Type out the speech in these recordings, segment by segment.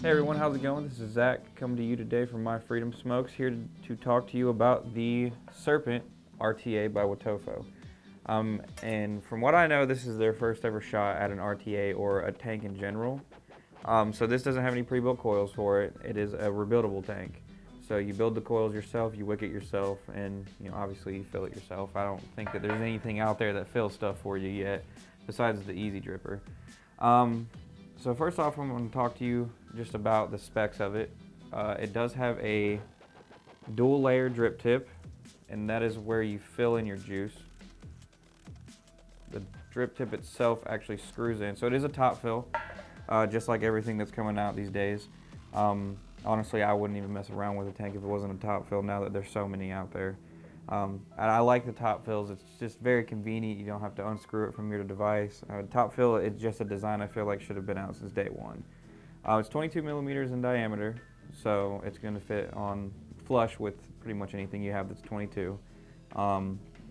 Hey everyone, how's it going? This is Zach coming to you today from My Freedom Smokes, here to talk to you about the Serpent RTA by Wotofo. And from what I know, this is their first ever shot at an RTA or a tank in general. So this doesn't have any pre-built coils for it. It is a rebuildable tank. So you build the coils yourself, you wick it yourself, and obviously you fill it yourself. I don't think that there's anything out there that fills stuff for you yet, besides the e-cig dripper. So first off, I'm going to talk to you just about the specs of it. It does have a dual layer drip tip, and that is where you fill in your juice. The drip tip itself actually screws in, so it is a top fill, just like everything that's coming out these days. Honestly, I wouldn't even mess around with a tank if it wasn't a top fill, now that there's so many out there. And I like the top fills. It's just very convenient. You don't have to unscrew it from your device. Top fill, it's just a design I feel like should have been out since day one. It's 22 millimeters in diameter, so it's going to fit on flush with pretty much anything you have that's 22,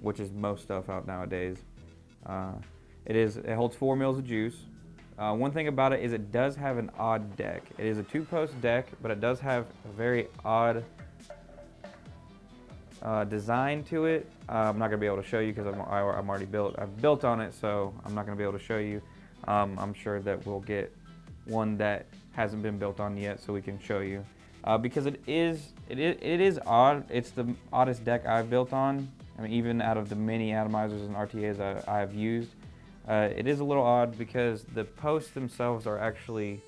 which is most stuff out nowadays. It holds 4 mils of juice. One thing about it is it does have an odd deck. It is a 2-post deck, but it does have a very odd design to it. I'm not going to be able to show you because I'm already built. I've built on it, so I'm not going to be able to show you. I'm sure that we'll get one that hasn't been built on yet, so we can show you. Because it is odd. It's the oddest deck I've built on. I mean, even out of the many atomizers and RTAs I have used, it is a little odd because the posts themselves are actually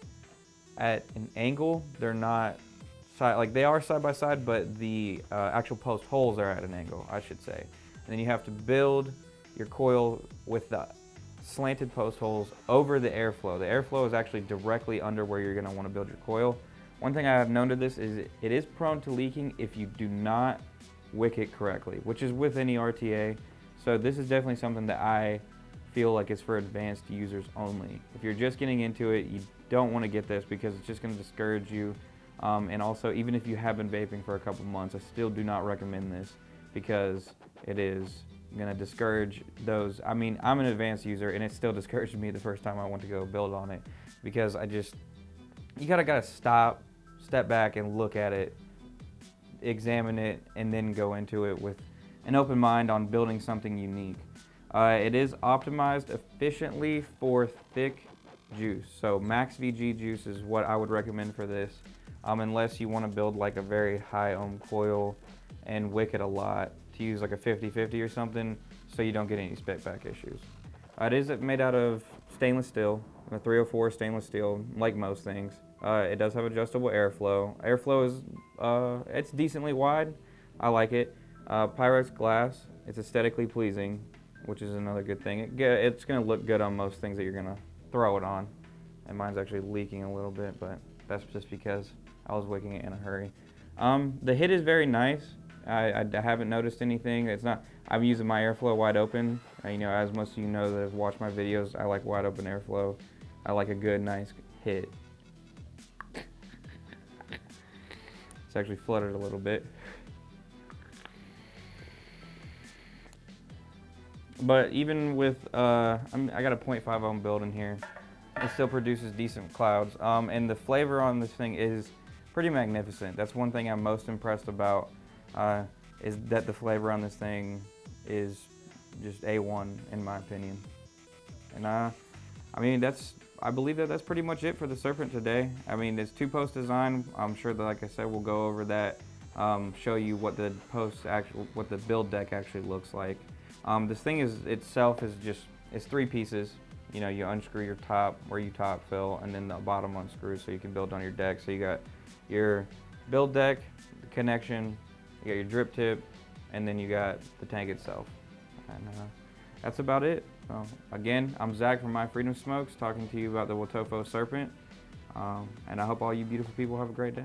at an angle. They're not they are side by side, but the actual post holes are at an angle, I should say. And then you have to build your coil with the slanted post holes over the airflow. The airflow is actually directly under where you're going to want to build your coil. One thing I have known to this is it is prone to leaking if you do not wick it correctly, which is with any RTA. So this is definitely something that I feel like it's for advanced users only. If you're just getting into it, you don't want to get this because it's just going to discourage you. And also, even if you have been vaping for a couple months, I still do not recommend this because it is going to discourage those. I mean, I'm an advanced user and it still discouraged me the first time I went to go build on it because you gotta step back and look at it, examine it, and then go into it with an open mind on building something unique. It is optimized efficiently for thick juice. So max VG juice is what I would recommend for this. Unless you want to build like a very high ohm coil and wick it a lot, to use like a 50-50 or something so you don't get any spit back issues. It is made out of stainless steel, a 304 stainless steel, like most things. It does have adjustable airflow. Airflow is, it's decently wide. I like it. Pyrex glass, it's aesthetically pleasing, which is another good thing. It's going to look good on most things that you're going to throw it on. And mine's actually leaking a little bit, but that's just because I was wicking it in a hurry. The hit is very nice. I haven't noticed anything. It's not. I'm using my airflow wide open. As most of you know that have watched my videos, I like wide open airflow. I like a good, nice hit. It's actually fluttered a little bit. But even with, I got a 0.5 ohm build in here. It still produces decent clouds. And the flavor on this thing is pretty magnificent. That's one thing I'm most impressed about, is that the flavor on this thing is just A1 in my opinion. And I believe that that's pretty much it for the Serpent today. I mean, it's 2-post design. I'm sure that, like I said, we'll go over that, show you what the build deck actually looks like. This thing itself is it's 3 pieces. You unscrew your top where you top fill, and then the bottom unscrews so you can build on your deck. So you got your build deck, the connection, you got your drip tip, and then you got the tank itself. And that's about it. So again, I'm Zach from My Freedom Smokes, talking to you about the Wotofo Serpent. And I hope all you beautiful people have a great day.